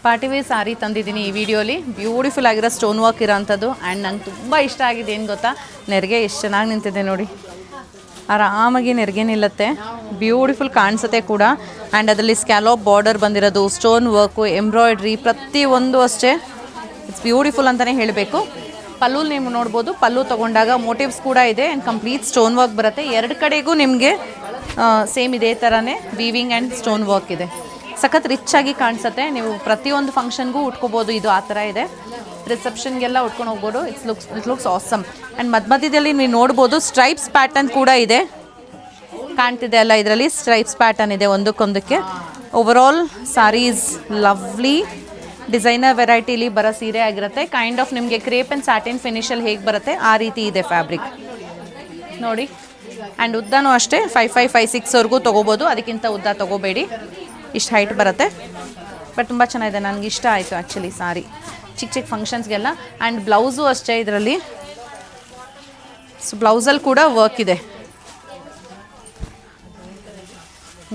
Party wear ಸಾರಿ ತಂದಿದ್ದೀನಿ ಈ ವಿಡಿಯೋಲಿ. ಬ್ಯೂಟಿಫುಲ್ ಆಗಿರೋ ಸ್ಟೋನ್ ವರ್ಕ್ ಇರೋಂಥದ್ದು. ಆ್ಯಂಡ್ ನಂಗೆ ತುಂಬ ಇಷ್ಟ ಆಗಿದೆ ಏನು ಗೊತ್ತಾ, ನೆರಿಗೆ ಎಷ್ಟು ಚೆನ್ನಾಗಿ ನಿಂತಿದೆ ನೋಡಿ. ಆರಾಮಾಗಿ ನೆರಿಗೆ ನಿಲ್ಲುತ್ತೆ, ಬ್ಯೂಟಿಫುಲ್ ಕಾಣಿಸುತ್ತೆ ಕೂಡ. ಆ್ಯಂಡ್ ಅದರಲ್ಲಿ ಸ್ಕ್ಯಾಲೋಪ್ ಬಾರ್ಡರ್ ಬಂದಿರೋದು, ಸ್ಟೋನ್ ವರ್ಕು, ಎಂಬ್ರಾಯ್ಡ್ರಿ ಪ್ರತಿಯೊಂದು ಅಷ್ಟೇ ಇಟ್ಸ್ ಬ್ಯೂಟಿಫುಲ್ ಅಂತಲೇ ಹೇಳಬೇಕು. ಪಲ್ಲು ನೀವು ನೋಡ್ಬೋದು, ಪಲ್ಲು ತೊಗೊಂಡಾಗ ಮೋಟಿವ್ಸ್ ಕೂಡ ಇದೆ ಆ್ಯಂಡ್ ಕಂಪ್ಲೀಟ್ ಸ್ಟೋನ್ ವರ್ಕ್ ಬರುತ್ತೆ. ಎರಡು ಕಡೆಗೂ ನಿಮಗೆ ಸೇಮ್ ಇದೇ ಥರನೇ ವೀವಿಂಗ್ ಆ್ಯಂಡ್ ಸ್ಟೋನ್ ವರ್ಕ್ ಇದೆ. ಸಖತ್ ರಿಚ್ ಆಗಿ ಕಾಣಿಸುತ್ತೆ. ನೀವು ಪ್ರತಿಯೊಂದು ಫಂಕ್ಷನ್ಗೂ ಉಟ್ಕೋಬೋದು. ಇದು ಆ ಥರ ಇದೆ, ರಿಸೆಪ್ಷನ್ಗೆಲ್ಲ ಉಟ್ಕೊಂಡು ಹೋಗ್ಬೋದು. It looks awesome. ಆ್ಯಂಡ್ ಮಧ್ಯದಲ್ಲಿ ನೀವು ನೋಡ್ಬೋದು ಸ್ಟ್ರೈಪ್ಸ್ ಪ್ಯಾಟರ್ನ್ ಕೂಡ ಇದೆ, ಕಾಣ್ತಿದೆ ಅಲ್ಲ, ಇದರಲ್ಲಿ ಸ್ಟ್ರೈಪ್ಸ್ ಪ್ಯಾಟರ್ನ್ ಇದೆ ಒಂದಕ್ಕೊಂದಕ್ಕೆ. Overall sari is lovely. Designer ವೆರೈಟಿಲಿ ಬರೋ ಸೀರೆ ಆಗಿರುತ್ತೆ. ಕೈಂಡ್ ಆಫ್ ನಿಮಗೆ ಕ್ರೇಪ್ ಆ್ಯಂಡ್ ಸ್ಯಾಟಿನ್ ಫಿನಿಷಲ್ಲಿ ಹೇಗೆ ಬರುತ್ತೆ ಆ ರೀತಿ ಇದೆ ಫ್ಯಾಬ್ರಿಕ್ ನೋಡಿ. ಆ್ಯಂಡ್ ಉದ್ದನೂ ಅಷ್ಟೇ 5'5", 5'6" ತೊಗೋಬೋದು. ಅದಕ್ಕಿಂತ ಉದ್ದ ತೊಗೋಬೇಡಿ, ಇಷ್ಟು ಹೈಟ್ ಬರುತ್ತೆ. ಬಟ್ ತುಂಬ ಚೆನ್ನಾಗಿದೆ, ನನಗೆ ಇಷ್ಟ ಆಯಿತು ಆ್ಯಕ್ಚುಲಿ ಸಾರಿ ಚಿಕ್ಕ ಚಿಕ್ಕ ಫಂಕ್ಷನ್ಸ್ಗೆಲ್ಲ. ಆ್ಯಂಡ್ ಬ್ಲೌಸು ಅಷ್ಟೇ ಇದರಲ್ಲಿ. ಸೊ ಬ್ಲೌಸಲ್ಲಿ ಕೂಡ ವರ್ಕ್ ಇದೆ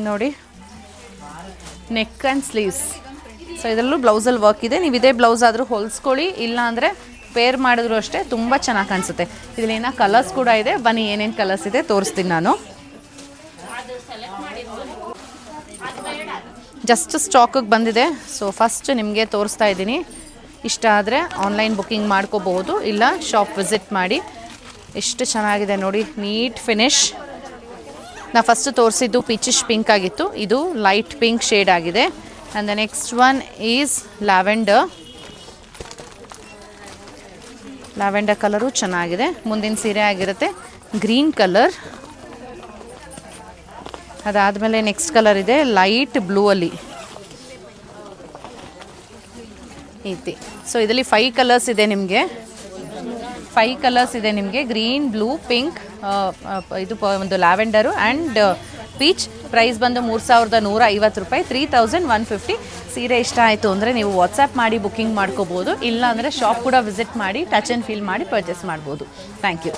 ನೋಡಿ, ನೆಕ್ ಆ್ಯಂಡ್ ಸ್ಲೀವ್ಸ್. ಸೊ ಇದರಲ್ಲೂ ಬ್ಲೌಸಲ್ಲಿ ವರ್ಕ್ ಇದೆ. ನೀವು ಇದೇ ಬ್ಲೌಸ್ ಆದರೂ ಹೊಲಿಸ್ಕೊಳ್ಳಿ, ಇಲ್ಲ ಅಂದರೆ ಪೇರ್ ಮಾಡಿದ್ರು ಅಷ್ಟೇ ತುಂಬ ಚೆನ್ನಾಗಿ ಕಾಣಿಸುತ್ತೆ. ಇದರಲ್ಲಿ ಏನೋ ಕಲರ್ಸ್ ಕೂಡ ಇದೆ, ಬನ್ನಿ ಏನೇನು ಕಲರ್ಸ್ ಇದೆ ತೋರಿಸ್ತೀನಿ ನಾನು. ಜಸ್ಟ್ ಸ್ಟಾಕಿಗೆ ಬಂದಿದೆ, ಸೊ ಫಸ್ಟ್ ನಿಮಗೆ ತೋರಿಸ್ತಾ ಇದ್ದೀನಿ. ಇಷ್ಟ ಆದರೆ ಆನ್ಲೈನ್ ಬುಕ್ಕಿಂಗ್ ಮಾಡ್ಕೋಬಹುದು, ಇಲ್ಲ ಶಾಪ್ ವಿಸಿಟ್ ಮಾಡಿ. ಎಷ್ಟು ಚೆನ್ನಾಗಿದೆ ನೋಡಿ, ನೀಟ್ ಫಿನಿಶ್. ನಾ ಫಸ್ಟ್ ತೋರಿಸಿದ್ದು ಪೀಚಿಶ್ ಪಿಂಕ್ ಆಗಿತ್ತು, ಇದು ಲೈಟ್ ಪಿಂಕ್ ಶೇಡ್ ಆಗಿದೆ. And the next one is lavender. Lavender colour ಚೆನ್ನಾಗಿದೆ. ಮುಂದಿನ ಸೀರೆ ಆಗಿರುತ್ತೆ ಗ್ರೀನ್ ಕಲರ್. ಅದಾದಮೇಲೆ ನೆಕ್ಸ್ಟ್ ಕಲರ್ ಇದೆ ಲೈಟ್ ಬ್ಲೂ ಅಲ್ಲಿ ಐತಿ. ಸೊ ಇದರಲ್ಲಿ 5 ಕಲರ್ಸ್ ಇದೆ ನಿಮಗೆ, 5 ಕಲರ್ಸ್ ಇದೆ ನಿಮಗೆ. ಗ್ರೀನ್, ಬ್ಲೂ, ಪಿಂಕ್, ಇದು ಒಂದು ಲ್ಯಾವೆಂಡರು ಆ್ಯಂಡ್ ಪೀಚ್. ಪ್ರೈಸ್ ಬಂದು 3150 ರೂಪಾಯಿ, 3150. ಸೀರೆ ಇಷ್ಟ ಆಯಿತು ಅಂದರೆ ನೀವು ವಾಟ್ಸಪ್ ಮಾಡಿ ಬುಕ್ಕಿಂಗ್ ಮಾಡ್ಕೋಬೋದು, ಇಲ್ಲ ಅಂದರೆ ಶಾಪ್ ಕೂಡ ವಿಸಿಟ್ ಮಾಡಿ ಟಚ್ ಆ್ಯಂಡ್ ಫೀಲ್ ಮಾಡಿ ಪರ್ಚೇಸ್ ಮಾಡ್ಬೋದು. Thank you.